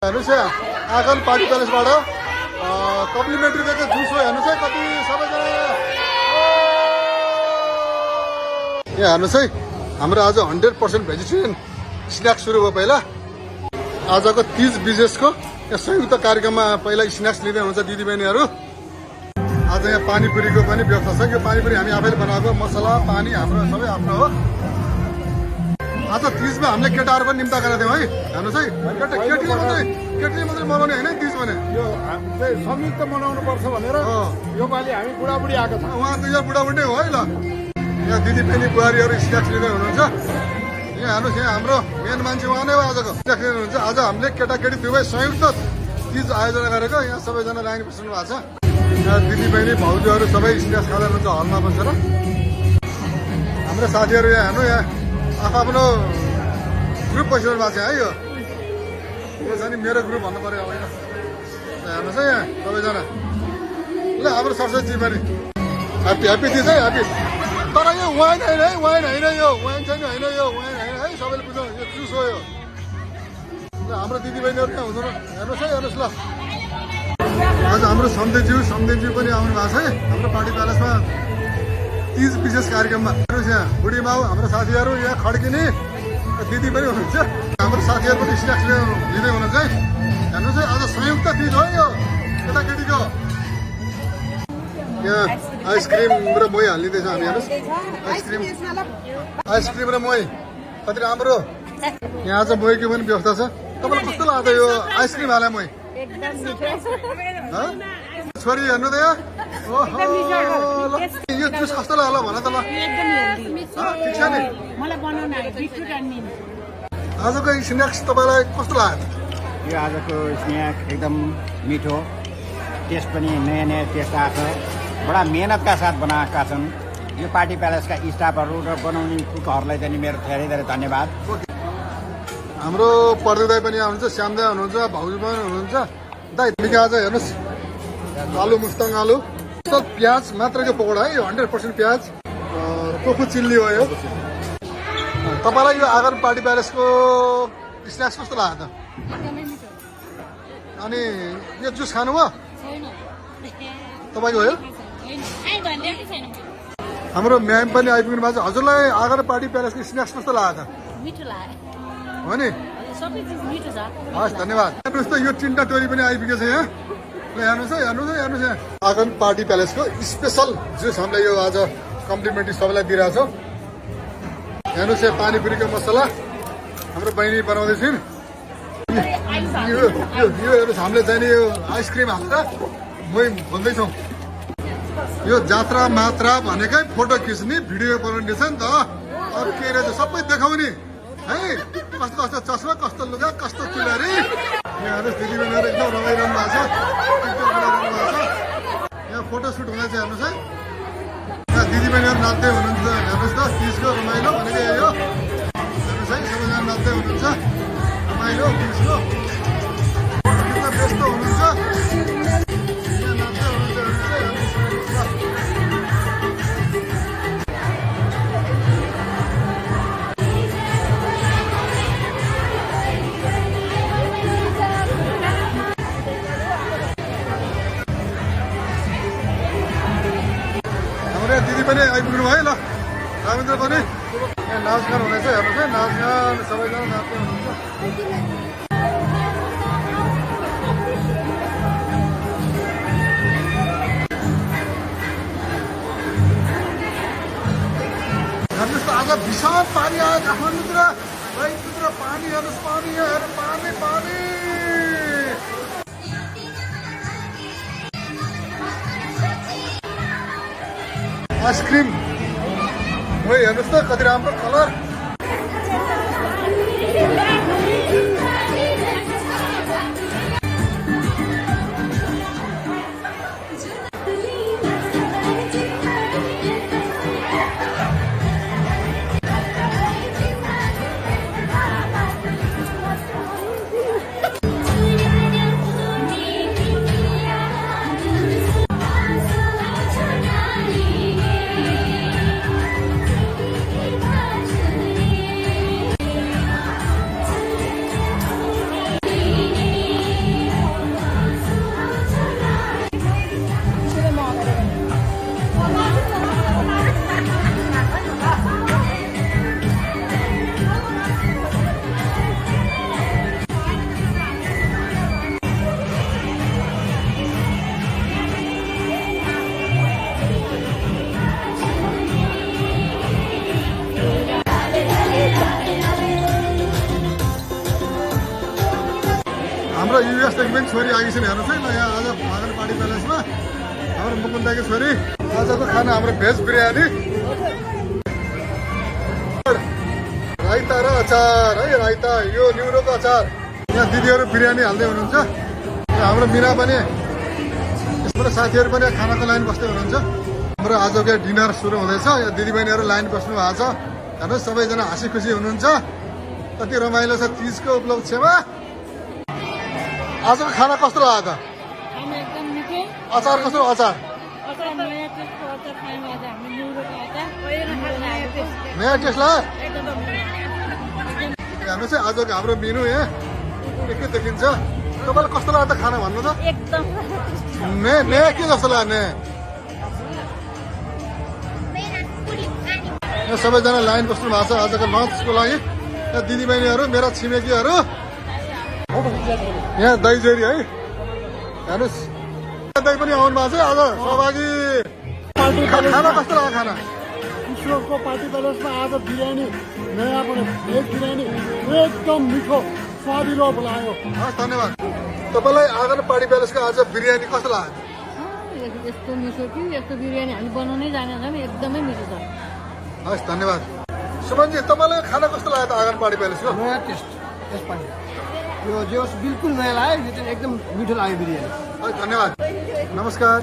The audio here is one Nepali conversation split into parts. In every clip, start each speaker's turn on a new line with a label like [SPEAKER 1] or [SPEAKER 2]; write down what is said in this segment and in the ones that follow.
[SPEAKER 1] हेर्नुहोस् है आँगन पार्टी प्यालेसबाट कम्प्लिमेन्ट्री दिएको जुस हो हेर्नुहोस् है कति सबैजना यहाँ हेर्नुहोस् है हाम्रो आज 100% भेजिटेरियन स्न्याक्स सुरु भयो पहिला आजको 30 बिजेसको यहाँ संयुक्त कार्यक्रममा पहिला स्न्याक्स लिँदै हुन्छ दिदीबहिनीहरू आज यहाँ पानीपुरीको पनि व्यवस्था छ यो पानीपुरी हामी आफैले बनाएको मसला पानी हाम्रो सबै आफ्नो हो आज 30 मा हामीले केटाहरू पनि निम्ता गरेका थियौँ है हेर्नुहोस् है केटीले मात्रै मनाउने होइन 30 भने
[SPEAKER 2] यो संयुक्त मनाउनु पर्छ भनेर यो पालि हामी बुढाबुढी आएको छ
[SPEAKER 1] उहाँ त यहाँ बुढाबुढी हो है ल यहाँ दिदीबहिनी बुहारीहरू स्न्याक्स लिँदै हुनुहुन्छ यहाँ हेर्नुहोस् यहाँ हाम्रो मेन मान्छे उहाँ नै हो आजको स्न्याक्स लिँदै हुनुहुन्छ आज हामीले केटाकेटी दुवै संयुक्त 30 आयोजना गरेको यहाँ सबैजना लाइन बस्नु भएको छ यहाँ दिदीबहिनी भाउजूहरू सबै स्न्याक्स खाँदै हुनुहुन्छ हलमा बसेर हाम्रो साथीहरू यहाँ हेर्नु यहाँ आफ्नो ग्रुप बसिरहनु भएको छ है यो छ नि मेरो ग्रुप भन्नु पर्यो अब हेर्नुहोस् है यहाँ सबैजना ल हाम्रो सरस्वती पनि ह्याप्पी ह्याप्पी दिन्छ है ह्याप्पी तर यो वाइन होइन है वाइन होइन यो वाइन चाहिँ होइन यो वाइन होइन है सबैले बुझ्नु यो जुस हो यो ल हाम्रो दिदीबहिनीहरू त्यहाँ हुँदैन हेर्नुहोस् है हेर्नुहोस् ल आज हाम्रो सम्देशज्यू पनि आउनु भएको छ है हाम्रो पार्टी प्यालेसमा 30 विशेष कार्यक्रममा हेर्नुहोस् यहाँ बुढी माउ हाम्रो साथीहरू यहाँ खड्किने दिदी पनि हुनुहुन्छ हाम्रो साथीहरू पनि स्न्याक्स लिँदै हुनुहुन्छ है हेर्नुहोस् है आज संयुक्त 30 हो यो केटाकेटीको यहाँ आइसक्रिम र मोही हालिदिँदैछ हामी हेर्नुहोस् आइसक्रिम र मोही कति राम्रो यहाँ आज मोहीको पनि व्यवस्था छ तपाईँलाई कस्तो लाग्छ यो आइसक्रिम हाले मोही छोरी हेर्नु त यहाँ यो जुस कस्तो लाग्यो भन त ल ठिक छ नि आजको स्न्याक्स तपाईँलाई कस्तो लाग्यो
[SPEAKER 2] यो आजको स्न्याक एकदम मिठो टेस्ट पनि नयाँ नयाँ टेस्ट आएको छ बडा मेहनतका साथ बनाएका छन् यो पार्टी प्यालेसका स्टाफहरू र बनाउने कुकहरूलाई चाहिँ मेरो धेरै धेरै धन्यवाद
[SPEAKER 1] हाम्रो पर्दु दाई पनि आउनुहुन्छ श्याम दाई हुनुहुन्छ भाउजू पनि हुनुहुन्छ दाई आज हेर्नुहोस् आलु मुस्ताङ आलु प्याज मात्रको पकौडा है यो 100% प्याज टोफु चिल्ली हो यो तपाईँलाई यो आँगन पार्टी प्यालेसको स्न्याक्स कस्तो लाग्यो त अनि यो जुस खानुभयो तपाईँको हो हाम्रो म्याम पनि आइपुग्नु भएको छ हजुरलाई आँगन पार्टी प्यालेसको स्न्याक्स कस्तो लाग्यो त हो नि हस् धन्यवाद हेर्नुहोस् त यो तिनवटा टोरी पनि आइपुगेको छ यहाँ हेर्नुहोस् है हेर्नुहोस् है हेर्नुहोस् यहाँ आँगन पार्टी प्यालेसको स्पेसल जुस हामीले यो आज कम्प्लिमेन्ट्री सबैलाई दिइरहेको छौँ हेर्नुहोस् यहाँ पानीपुरीको मसला हाम्रो बहिनी बनाउँदैछन् यो हेर्नुहोस् हामीले चाहिँ यो आइसक्रिम हालेर मै भन्दैछौँ यो जात्रा मात्रा भनेकै फोटो खिच्ने भिडियो बनाउने छ नि त अरू के रहेछ सबै देखाउने है कस्तो कस्तो चस्मा कस्तो लुगा कस्तो चुलारी यहाँ हेर्नुहोस् दिदीबहिनीहरू एकदम रमाइरहनु भएको छ यहाँ फोटो सुट हुँदैछ हेर्नुहोस् है यहाँ दिदीबहिनीहरू नाच्दै हुनुहुन्छ हेर्नुहोस् त 30 को रमाइलो भनेको यो हेर्नुहोस् है सबैजना नाच्दै हुनुहुन्छ रमाइलो 30 को व्यस्त हुनुहुन्छ दिदी पनि आइपुग्नु भयो ल रामेन्द्र पनि यहाँ नाचगान हुँदैछ हेर्नुहोस् है नाचगान सबैजना नाच्दै हुनुहुन्छ हेर्नुहोस् त आज विशाल पानी आयो काठमाडौँतिर पानी हेर्नुहोस् पानी पानी पानी आइसक्रिम मोही हेर्नुहोस् त कति राम्रो कलर हाम्रो युएसदेखि पनि छोरी आएकी छिन् हेर्नुहोस् है ल यहाँ आज आँगन पार्टी प्यालेसमा हाम्रो मुकुन्दकी छोरी आजको खाना हाम्रो भेज बिरयानी राइता र अचार है राइता यो न्युरोको अचार यहाँ दिदीहरू बिरयानी हाल्दै हुनुहुन्छ हाम्रो मिना पनि यसबाट साथीहरू पनि खानाको लाइन बस्दै हुनुहुन्छ हाम्रो आजको डिनर सुरु हुँदैछ यहाँ दिदीबहिनीहरू लाइन बस्नु भएको छ हेर्नुहोस् सबैजना हाँसी खुसी हुनुहुन्छ कति रमाइलो छ तिजको उपलक्ष्यमा आजको खाना कस्तो लाग्यो त अचार कस्तो अचार नयाँ टेस्ट लाग्यो हेर्नुहोस् है आजको हाम्रो मेनु यहाँ के देखिन्छ तपाईँलाई कस्तो लाग्यो त खाना भन्नु त ने के जस्तो लाग्यो यहाँ सबैजना लाइन बस्नु भएको छ आजको लन्चको लागि यहाँ दिदीबहिनीहरू मेरा छिमेकीहरू यहाँ दही जेरी है हेर्नुहोस् दही पनि आउनु भएको छ आज सहभागी खाना कस्तो लाग्यो खाना
[SPEAKER 3] किशोरको पार्टी प्यालेसमा आज बिरयानी नयाँ पनि भेज बिरयानी एकदम मिठो स्वादिलो लाग्यो।
[SPEAKER 1] हस् धन्यवाद तपाईँलाई आँगन पार्टी प्यालेसको आज बिरयानी कस्तो लाग्यो
[SPEAKER 4] यस्तो मिठो कि यस्तो बिरयानी हामी बनाउनै जानेछौँ एकदमै मिठो छ।
[SPEAKER 1] हस् धन्यवाद सुमनजी तपाईँलाई खाना कस्तो लाग्यो त आँगन पार्टी प्यालेसको
[SPEAKER 3] नयाँ टेस्ट यसपालि यो जो बिल्कुल नयाँ लाग्यो यो चाहिँ एकदम मिठो लाग्यो बिरयानी।
[SPEAKER 1] हस् धन्यवाद नमस्कार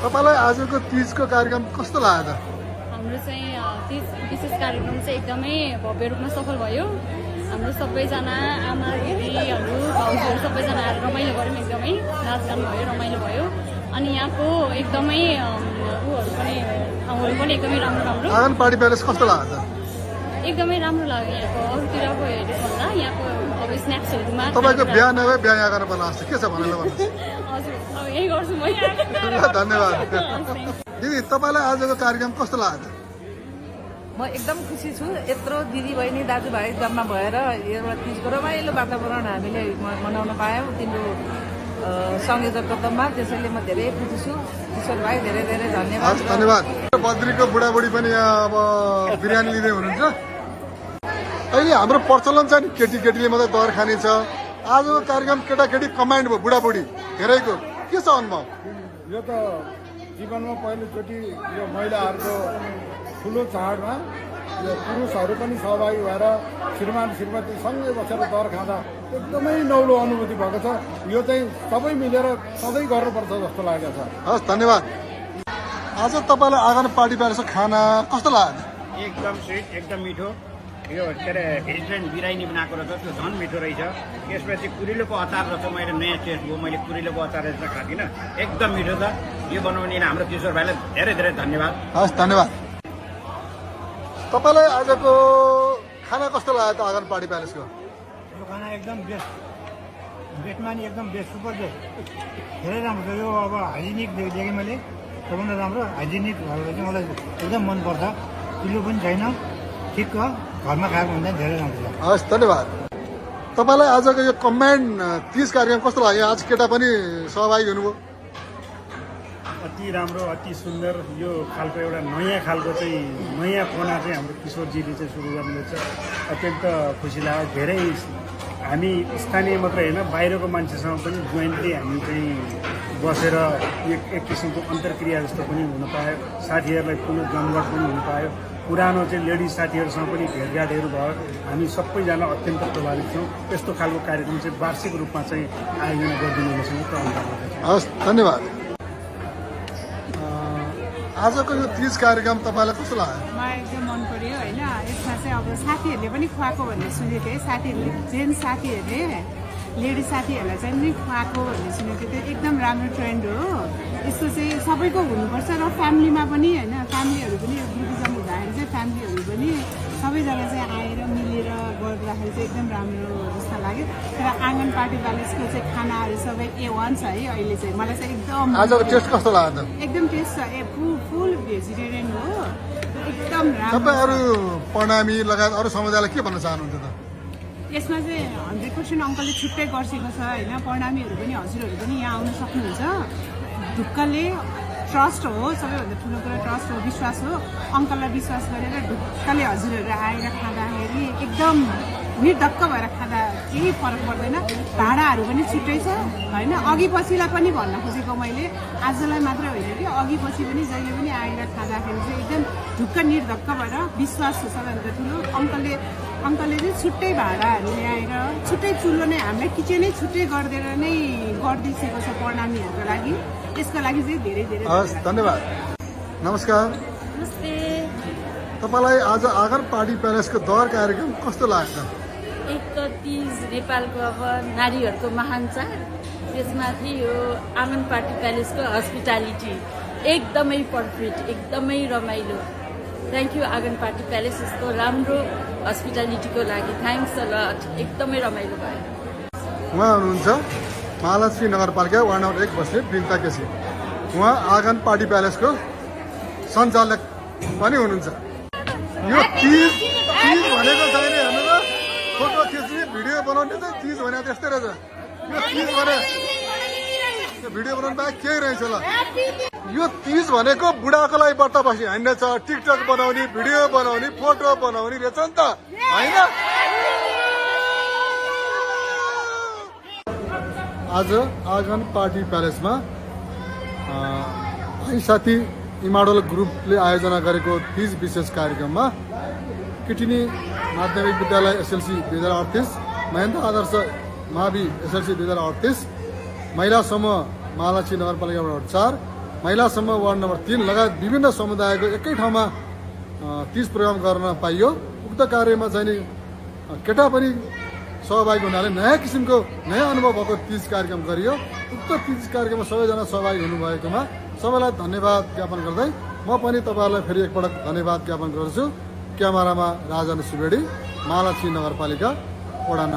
[SPEAKER 1] तपाईँलाई आजको तिजको कार्यक्रम कस्तो लाग्यो त
[SPEAKER 4] हाम्रो चाहिँ तिज विशेष कार्यक्रम चाहिँ एकदमै भव्य रूपमा सफल भयो। हाम्रो सबैजना आमा दिदीहरू भाउजूहरू सबैजना आएर रमाइलो गऱ्यौँ एकदमै नाचगान भयो रमाइलो भयो अनि यहाँको एकदमै ऊहरू पनि ठाउँहरू पनि एकदमै राम्रो राम्रो
[SPEAKER 1] आँगन पार्टी प्यालेस कस्तो लाग्यो त
[SPEAKER 4] एकदमै राम्रो लाग्यो यहाँको अरूतिरको हेरेभन्दा यहाँको अब स्न्याक्सहरूमा
[SPEAKER 1] तपाईँको बिहा नभए बिहा यहाँ गर्न पर्ला जस्तो के छ भनेर भन्नुहोस्
[SPEAKER 4] हजुर अब यही गर्छु म
[SPEAKER 1] धन्यवाद दिदी तपाईँलाई आजको कार्यक्रम कस्तो लाग्यो त
[SPEAKER 5] म एकदम खुसी छु यत्रो दिदी बहिनी दाजुभाइ जम्मा भएर एउटा तिजको रमाइलो वातावरण हामीले मनाउन पायौँ तिम्रो संयोजक तत्त्वमा त्यसैले म धेरै खुसी छु किशोर भाइ धेरै धेरै धन्यवाद।
[SPEAKER 1] हस् धन्यवाद बद्रीको बुढाबुढी पनि यहाँ अब बिरयानी लिँदै हुनुहुन्छ अहिले हाम्रो प्रचलन छ नि केटीकेटीले मात्रै दर खाने छ आजको कार्यक्रम केटाकेटी कमान्ड भयो बुढाबुढी धेरैको के छ अनुभव
[SPEAKER 3] यो त जीवनमा पहिलोचोटि यो महिलाहरूको ठुलो चाडमा यो पुरुषहरू पनि सहभागी भएर श्रीमान श्रीमती सँगै बसेर दर खाँदा एकदमै नौलो अनुभूति भएको छ यो चाहिँ सबै मिलेर सधैँ गर्नुपर्छ जस्तो लागेको छ।
[SPEAKER 1] हस् धन्यवाद आज तपाईँलाई आँगन पार्टी प्यालेसको खाना कस्तो लाग्यो
[SPEAKER 2] एकदम स्विट एकदम मिठो यो के अरे भेजिटेरियन बिरयानी बनाएको रहेछ त्यो झन् मिठो रहेछ त्यसपछि कुरिलोको अचार रहेछ मैले नयाँ टेस्ट भयो मैले कुरिलोको अचार रहेछ खाँदिनँ एकदम मिठो छ यो बनाउने हाम्रो किशोर भाइलाई धेरै धेरै धन्यवाद।
[SPEAKER 1] हस् धन्यवाद तपाईँलाई आजको खाना कस्तो लाग्यो त आँगन पार्टी प्यालेसको
[SPEAKER 3] यो खाना एकदम बेस्टमा नि एकदम बेस्ट सुपर बेस्ट धेरै राम्रो छ यो अब हाइजेनिक देखेँ मैले सबभन्दा राम्रो हाइजेनिक भएर चाहिँ मलाई एकदम मनपर्छ किलो पनि छैन ठिक घरमा खाएको भन्दा धेरै राम्रो छ।
[SPEAKER 1] हस् धन्यवाद तपाईँलाई आजको यो कम्बाइन्ड तिज कार्यक्रम कस्तो लाग्यो आज केटा पनि सहभागी हुनुभयो
[SPEAKER 6] अति राम्रो अति सुन्दर यो खालको एउटा नयाँ खालको चाहिँ नयाँपना चाहिँ हाम्रो किशोरजीले चाहिँ सुरु गर्नुहुँदैछ अत्यन्त खुसी लाग्यो धेरै हामी स्थानीय मात्रै होइन बाहिरको मान्छेसँग पनि जोइन्टली हामी चाहिँ बसेर एक किसिमको अन्तर्क्रिया जस्तो पनि हुन पायो साथीहरूलाई ठुलो जमघट पनि हुन पायो पुरानो चाहिँ लेडिज साथीहरूसँग पनि भेटघाटहरू भयो हामी सबैजना अत्यन्त प्रभावित छौँ यस्तो खालको कार्यक्रम चाहिँ वार्षिक रूपमा चाहिँ आयोजना गरिदिनु हुनेछ
[SPEAKER 1] हस् धन्यवाद आजको यो तिज कार्यक्रम तपाईँलाई कस्तो लाग्यो
[SPEAKER 7] मलाई एकदम मन पर्यो होइन यसमा चाहिँ अब साथीहरूले पनि खुवाएको भन्ने सुनेको थिएँ साथीहरूले जेन्ट्स साथीहरूले लेडिज साथीहरूलाई चाहिँ नि खुवाएको भन्ने सुनेको थिएँ एकदम राम्रो ट्रेन्ड हो यस्तो चाहिँ सबैको हुनुपर्छ र फ्यामिलीमा पनि होइन फ्यामिलीहरू पनि ग्रुपिजम हुँदाखेरि चाहिँ फ्यामिलीहरू पनि सबैजना चाहिँ आएर मिलेर गर्दाखेरि चाहिँ एकदम राम्रो जस्तो लाग्यो तर आँगन पार्टी प्यालेसको चाहिँ खानाहरू सबै A1 छ है अहिले चाहिँ मलाई चाहिँ एकदम
[SPEAKER 1] आजको टेस्ट कस्तो लाग्यो त
[SPEAKER 7] एकदम टेस्ट छ फुल भेजिटेरियन हो एकदम राम्रो
[SPEAKER 1] तपाईँहरू प्रणामी लगायत अरू समुदायलाई के भन्न चाहनुहुन्छ त
[SPEAKER 7] यसमा चाहिँ 100% अङ्कलले छुट्टै गर्सेको छ होइन प्रणामीहरू पनि हजुरहरू पनि यहाँ आउन सक्नुहुन्छ ढुक्कले ट्रस्ट हो सबैभन्दा ठुलो कुरा ट्रस्ट हो विश्वास हो अङ्कललाई विश्वास गरेर ढुक्कले हजुरहरू आएर खाँदाखेरि एकदम निर्धक्क भएर खाँदा केही फरक पर्दैन। भाडाहरू पनि छुट्टै छ होइन। अघि पछिलाई पनि भन्न खोजेको मैले, आजलाई मात्र होइन कि अघि पछि पनि जहिले पनि आएर खाँदाखेरि चाहिँ एकदम ढुक्क निर्धक्क भएर विश्वास छ सबैभन्दा ठुलो। अङ्कलले चाहिँ छुट्टै भाडाहरू ल्याएर छुट्टै चुलो नै हामीलाई किचनै छुट्टै गरिदिएर नै गरिदिएको छ प्रणामीहरूको लागि। यसको लागि चाहिँ धेरै धेरै
[SPEAKER 1] हस्, धन्यवाद। नमस्कार,
[SPEAKER 4] नमस्ते।
[SPEAKER 1] तपाईँलाई आज आँगन पार्टी प्यालेसको दर कार्यक्रम कस्तो लाग्छ?
[SPEAKER 4] एक त तिज नेपालको अब नारीहरूको महान चाड, त्यसमाथि यो आँगन पार्टी प्यालेसको हस्पिटालिटी एकदमै पर्फेक्ट, एकदमै रमाइलो। थ्याङ्क यू आँगन पार्टी प्यालेस यस्तो राम्रो हस्पिटालिटीको लागि। थ्याङ्क्स अ लट, एकदमै रमाइलो भयो।
[SPEAKER 1] उहाँ हुनुहुन्छ महालक्ष्मी नगरपालिका वार्ड नम्बर 1 बस्ने बिन्ता केसी। उहाँ आँगन पार्टी प्यालेसको सञ्चालक पनि हुनुहुन्छ। यो तिज भनेको छैन, हेर्नु त फोटो खिच्ने भिडियो बनाउने त तिज भने त्यस्तै रहेछ। यो तिज भने यो भिडियो बनाउनु बाहेक केही रहेछ ल। यो तिज भनेको बुढाको लागि व्रत बसी होइन छ, टिकटक बनाउने, भिडियो बनाउने, फोटो बनाउने रहेछ नि त होइन। आज आँगन पार्टी प्यालेसमा भाइ साथी इमाडोल ग्रुपले आयोजना गरेको तिज विशेष कार्यक्रममा किटिनी माध्यमिक विद्यालय एसएलसी 2038, महेन्द्र आदर्श मावि एसएलसी 2038, महिला समूह महालक्ष्मी नगरपालिका वार्ड 4, महिला समूह वार्ड नम्बर 3 लगायत विभिन्न समुदायको एकै ठाउँमा तिज प्रोग्राम गर्न पाइयो। उक्त कार्यमा चाहिँ नि केटा पनि सहभागी हुनाले नयाँ किसिमको नयाँ अनुभव भएको तिज कार्यक्रम गरियो। उक्त तिज कार्यक्रममा सबैजना सहभागी हुनुभएकोमा सबैलाई धन्यवाद ज्ञापन गर्दै म पनि तपाईँहरूलाई फेरि एकपटक धन्यवाद ज्ञापन गर्छु। क्यामेरामा राजन सुवेडी, महालक्ष्मी नगरपालिका वडा